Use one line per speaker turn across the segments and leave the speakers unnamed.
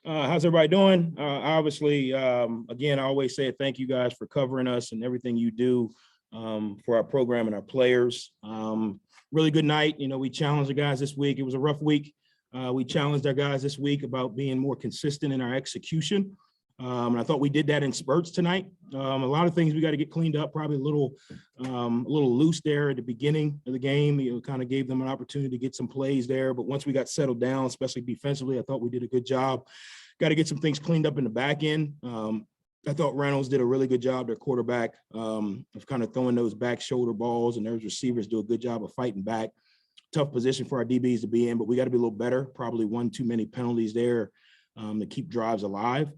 How's everybody doing? Obviously, again, I always say thank you guys for covering us and everything you do for our program and our players. Really good night. You know, we challenged the guys this week. It was a rough week. We challenged our guys this week about being more consistent in our execution. And I thought we did that in spurts tonight. A lot of things we got to get cleaned up, probably a little loose there at the beginning of the game. You know, kind of gave them an opportunity to get some plays there. But once we got settled down, especially defensively, I thought we did a good job. Got to get some things cleaned up in the back end. I thought Reynolds did a really good job, their quarterback, of kind of throwing those back shoulder balls, and those receivers do a good job of fighting back. Tough position for our DBs to be in, but we got to be a little better. Probably one too many penalties there to keep drives alive.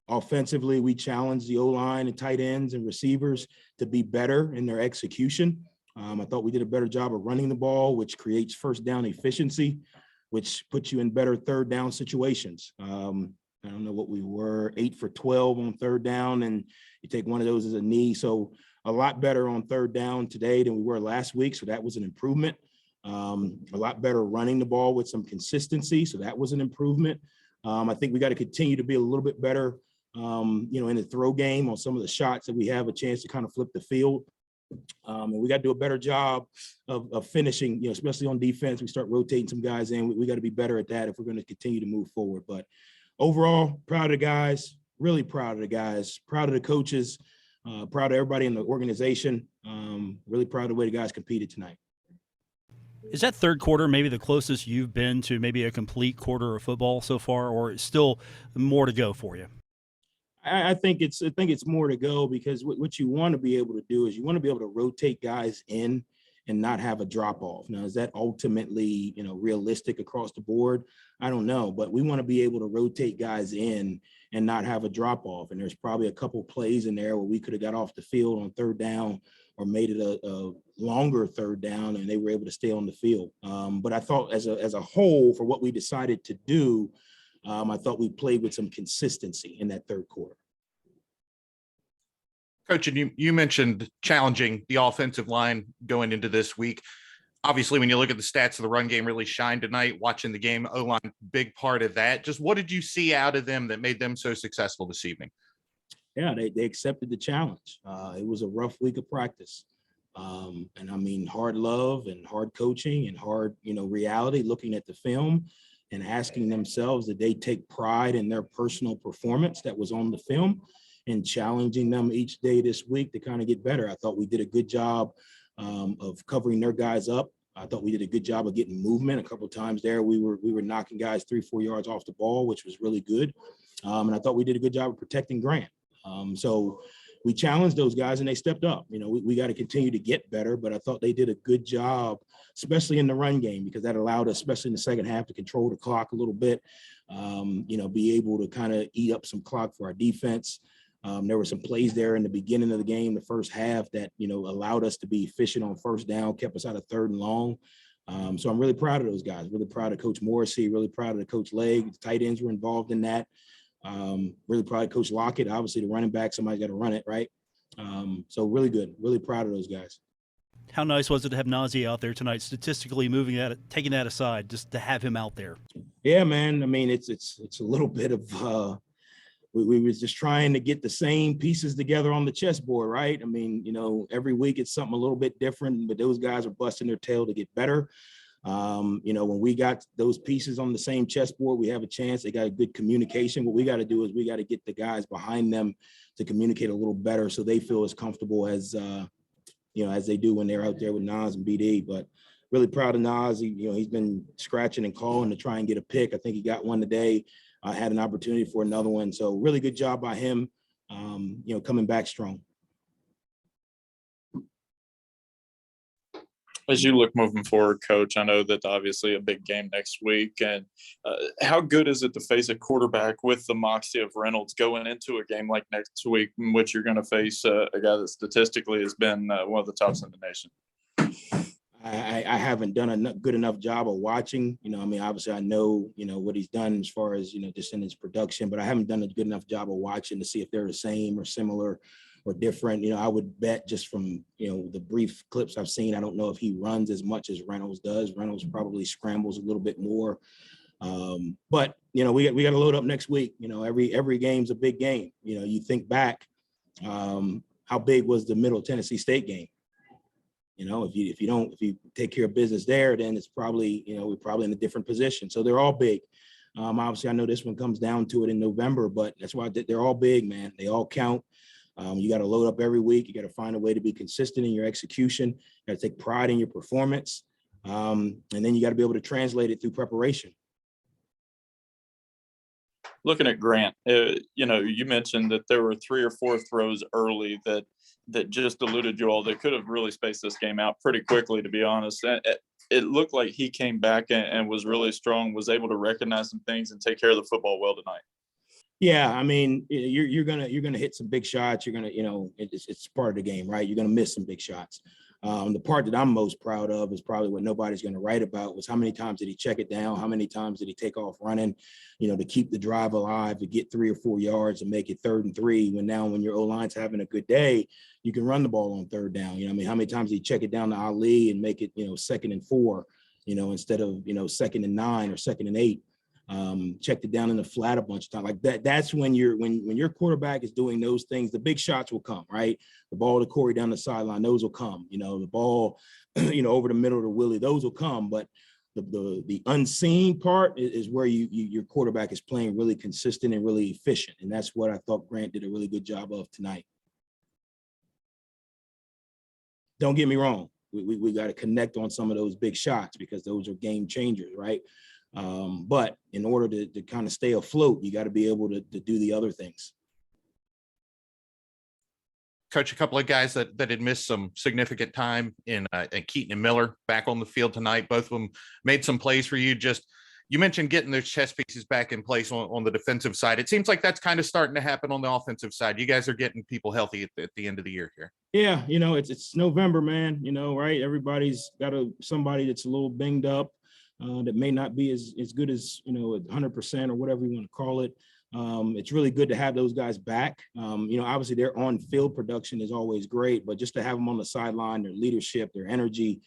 Offensively, we challenged the O-line and tight ends and receivers to be better in their execution. I thought we did a better job of running the ball, which creates first down efficiency, which puts you in better third down situations. I don't know what we were, 8 for 12 on third down, and you take one of those as a knee. So a lot better on third down today than we were last week. So that was an improvement. A lot better running the ball with some consistency. So that was an improvement. I think we got to continue to be a little bit better, in the throw game on some of the shots that we have a chance to kind of flip the field. And we got to do a better job of finishing, especially on defense. We start rotating some guys in. We got to be better at that if we're going to continue to move forward. But overall, proud of the guys, really proud of the guys, proud of the coaches, proud of everybody in the organization. Really proud of the way the guys competed tonight.
Is that third quarter maybe the closest you've been to maybe a complete quarter of football so far, or still more to go for you?
I think it's more to go, because what you want to be able to do is you want to be able to rotate guys in and not have a drop off. Now, is that ultimately, realistic across the board? I don't know, but we want to be able to rotate guys in and not have a drop off. And there's probably a couple plays in there where we could have got off the field on third down or made it a longer third down, and they were able to stay on the field. But I thought as a whole, for what we decided to do, I thought we played with some consistency in that third quarter.
Coach, and you mentioned challenging the offensive line going into this week. Obviously, when you look at the stats of the run game really shined tonight, watching the game, O-line, big part of that. Just what did you see out of them that made them so successful this evening?
Yeah, they accepted the challenge. It was a rough week of practice. And I mean, hard love and hard coaching and hard, reality, looking at the film and asking themselves, did they take pride in their personal performance that was on the film, and challenging them each day this week to kind of get better. I thought we did a good job of covering their guys up. I thought we did a good job of getting movement. A couple of times there, we were knocking guys 3-4 yards off the ball, which was really good. And I thought we did a good job of protecting Grant. So we challenged those guys and they stepped up. We got to continue to get better, but I thought they did a good job, especially in the run game, because that allowed us, especially in the second half, to control the clock a little bit, be able to kind of eat up some clock for our defense. There were some plays there in the beginning of the game, the first half, that, allowed us to be efficient on first down, kept us out of third and long. So I'm really proud of those guys, really proud of Coach Morrissey, really proud of the Coach Legg. The tight ends were involved in that. Really proud of Coach Lockett. Obviously, the running back, somebody's got to run it, right? So really good, really proud of those guys.
How nice was it to have Najee out there tonight, statistically taking that aside, just to have him out there?
Yeah, man. I mean, it's a little bit of we was just trying to get the same pieces together on the chessboard, right? I mean, every week it's something a little bit different, but those guys are busting their tail to get better. When we got those pieces on the same chessboard, we have a chance. They got a good communication. What we got to do is we got to get the guys behind them to communicate a little better, so they feel as comfortable as they do when they're out there with Nas and BD. But really proud of Nas. He's been scratching and calling to try and get a pick. I think he got one today. Had an opportunity for another one. So really good job by him, coming back strong.
As you look moving forward, Coach, I know that obviously a big game next week. And how good is it to face a quarterback with the moxie of Reynolds going into a game like next week, in which you're going to face a guy that statistically has been one of the tops in the nation?
I haven't done a good enough job of watching. Obviously I know, what he's done as far as, just in his production, but I haven't done a good enough job of watching to see if they're the same or similar or different. I would bet just from, the brief clips I've seen, I don't know if he runs as much as Reynolds does. Reynolds probably scrambles a little bit more. But we got to load up next week. Every game's a big game. You think back, how big was the Middle Tennessee State game? If you take care of business there, then it's probably, we're probably in a different position. So they're all big. Obviously, I know this one comes down to it in November, but that's why they're all big, man. They all count. You got to load up every week. You got to find a way to be consistent in your execution. You got to take pride in your performance. And then you got to be able to translate it through preparation.
Looking at Grant, you mentioned that there were 3 or 4 throws early that just eluded you all. They could have really spaced this game out pretty quickly, to be honest. It looked like he came back and was really strong, was able to recognize some things and take care of the football well tonight.
Yeah, I mean, you're gonna hit some big shots. You're gonna, it's part of the game, right? You're gonna miss some big shots. The part that I'm most proud of is probably what nobody's going to write about was how many times did he check it down? How many times did he take off running, to keep the drive alive, to get 3 or 4 yards and make it 3rd and 3 when your O-line's having a good day, you can run the ball on 3rd down. How many times did he check it down to Ali and make it, 2nd and 4, instead of, 2nd and 9 or 2nd and 8. Checked it down in the flat a bunch of times like that. That's when your quarterback is doing those things, the big shots will come, right? The ball to Corey down the sideline, those will come, the ball, over the middle to Willie, those will come. But the unseen part is where your quarterback is playing really consistent and really efficient. And that's what I thought Grant did a really good job of tonight. Don't get me wrong. We got to connect on some of those big shots because those are game changers, right? But in order to kind of stay afloat, you got to be able to do the other things.
Coach, a couple of guys that had missed some significant time in Keaton and Miller back on the field tonight. Both of them made some plays for you. You mentioned getting those chess pieces back in place on the defensive side. It seems like that's kind of starting to happen on the offensive side. You guys are getting people healthy at the end of the year here. Yeah,
it's November, man, right? Everybody's got somebody that's a little banged up. That may not be as good as, 100% or whatever you want to call it. It's really good to have those guys back. Obviously their on-field production is always great, but just to have them on the sideline, their leadership, their energy,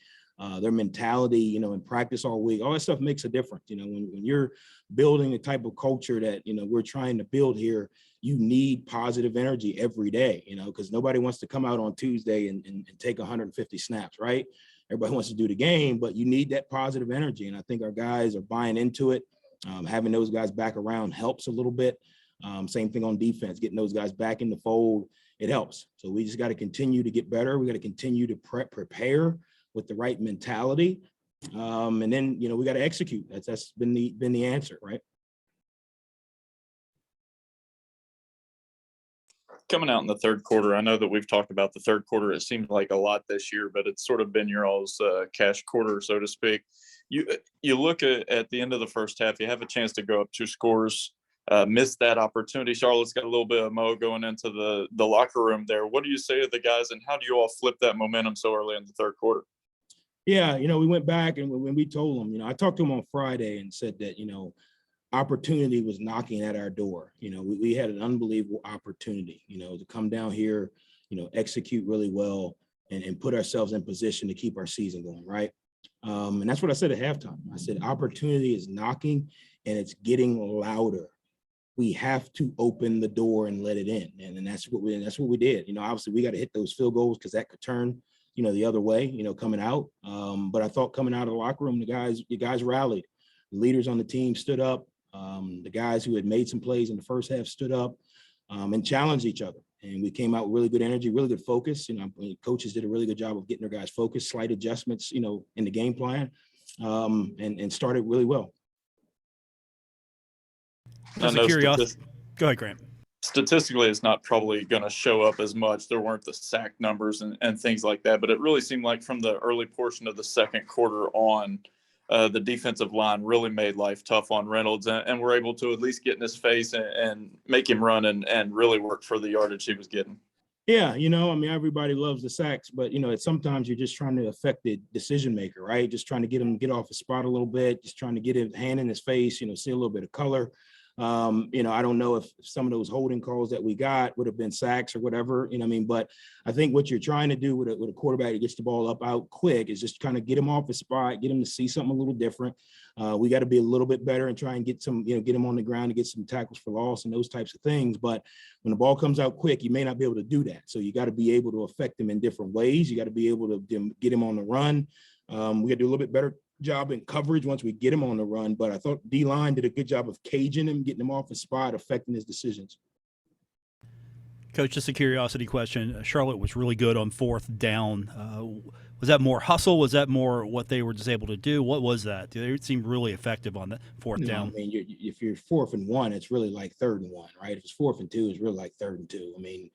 their mentality, in practice all week, all that stuff makes a difference. When you're building the type of culture that, we're trying to build here, you need positive energy every day, because nobody wants to come out on Tuesday and take 150 snaps, right? Everybody wants to do the game, but you need that positive energy. And I think our guys are buying into it. Having those guys back around helps a little bit. Same thing on defense, getting those guys back in the fold, it helps. So we just got to continue to get better. We got to continue to prepare with the right mentality. And then, we got to execute. That's been the answer, right?
Coming out in the third quarter, I know that we've talked about the third quarter. It seems like a lot this year, but it's sort of been your all's cash quarter, so to speak. You look at the end of the first half, you have a chance to go up 2 scores, miss that opportunity. Charlotte's got a little bit of mo going into the locker room there. What do you say to the guys, and how do you all flip that momentum so early in the third quarter?
Yeah, we went back and when we told them, I talked to them on Friday and said that, opportunity was knocking at our door. We had an unbelievable opportunity, to come down here, execute really well and put ourselves in position to keep our season going, right? And that's what I said at halftime. I said, opportunity is knocking and it's getting louder. We have to open the door and let it in. And that's what we did. Obviously we got to hit those field goals because that could turn, the other way, coming out. But I thought coming out of the locker room, the guys rallied. The leaders on the team stood up. The guys who had made some plays in the first half stood up and challenged each other. And we came out with really good energy, really good focus. Coaches did a really good job of getting their guys focused, slight adjustments, in the game plan, and started really well.
As a curiosity, go ahead, Grant.
Statistically, it's not probably going to show up as much. There weren't the sack numbers and things like that, but it really seemed like from the early portion of the second quarter on, the defensive line really made life tough on Reynolds and were able to at least get in his face and make him run and really work for the yardage he was getting.
Yeah, everybody loves the sacks, but, it's sometimes you're just trying to affect the decision maker, right? Just trying to get him to get off his spot a little bit, just trying to get his hand in his face, see a little bit of color. I don't know if some of those holding calls that we got would have been sacks or whatever, but I think what you're trying to do with a quarterback that gets the ball up out quick is just kind of get him off his spot, get him to see something a little different. We got to be a little bit better and try and get him on the ground to get some tackles for loss and those types of things. But when the ball comes out quick, you may not be able to do that. So you got to be able to affect him in different ways. You got to be able to get him on the run. We got to do a little bit better job in coverage once we get him on the run. But I thought D-line did a good job of caging him, getting him off his spot, affecting his decisions.
Coach, just a curiosity question. Charlotte was really good on fourth down. Was that more hustle? Was that more what they were just able to do? What was that? They seemed really effective on that fourth down.
I mean, if you're 4th and 1, it's really like 3rd and 1, right? If it's 4th and 2, it's really like 3rd and 2. I mean,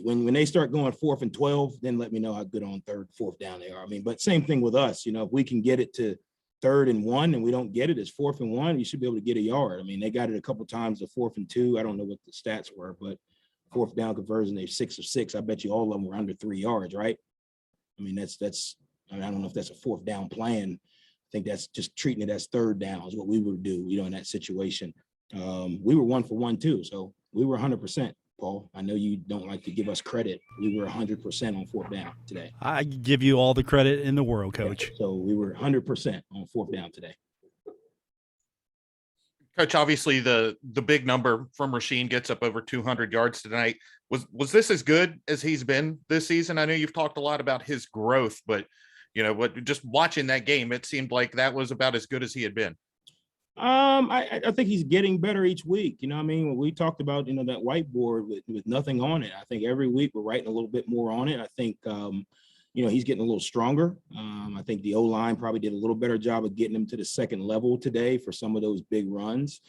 when they start going 4th and 12, then let me know how good on 3rd, 4th down they are. I mean, but same thing with us. If we can get it to 3rd and 1 and we don't get it, it's 4th and 1, you should be able to get a yard. I mean, they got it a couple times to 4th and 2. I don't know what the stats were, but 4th down conversion, they're 6 of 6. I bet you all of them were under 3 yards, right? I mean, I don't know if that's a 4th down plan. I think that's just treating it as 3rd down is what we would do, in that situation. We were 1 for 1 too. So we were 100%, Paul. I know you don't like to give us credit. We were 100% on 4th down today.
I give you all the credit in the world, Coach.
Yeah, so we were 100% on 4th down today.
Coach, obviously the big number from Rasheen gets up over 200 yards tonight. Was this as good as he's been this season? I know you've talked a lot about his growth, but just watching that game, it seemed like that was about as good as he had been.
I think he's getting better each week. When we talked about, that whiteboard with nothing on it, I think every week we're writing a little bit more on it. I think, he's getting a little stronger. I think the O-line probably did a little better job of getting him to the second level today for some of those big runs.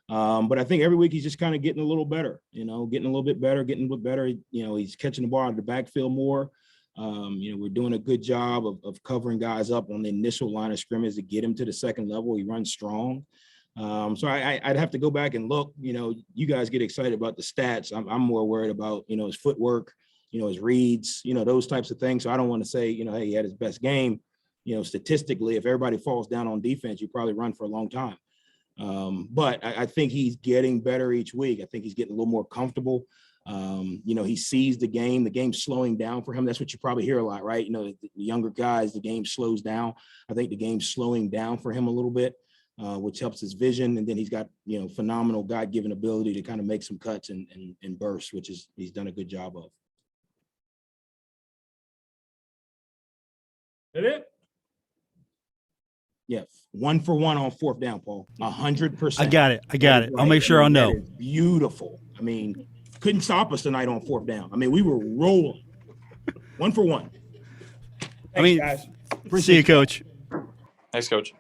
But I think every week he's just kind of getting a little better, getting a little bit better. He's catching the ball out of the backfield more. We're doing a good job of covering guys up on the initial line of scrimmage to get him to the second level. He runs strong. So I'd have to go back and look. You guys get excited about the stats. I'm more worried about, his footwork, his reads, those types of things. So I don't want to say, hey, he had his best game. Statistically, if everybody falls down on defense, you probably run for a long time. But I think he's getting better each week. I think he's getting a little more comfortable. He sees the game's slowing down for him. That's what you probably hear a lot, right? The younger guys, the game slows down. I think the game's slowing down for him a little bit, which helps his vision. And then he's got, phenomenal God-given ability to kind of make some cuts and bursts, which he's done a good job of. That it? Yeah, 1 for 1 on 4th down, Paul. 100%.
I got it. I'll make sure I know.
Beautiful. I mean, couldn't stop us tonight on 4th down. I mean, we were rolling. 1 for 1. Thanks,
See you, Coach.
Thanks, Coach.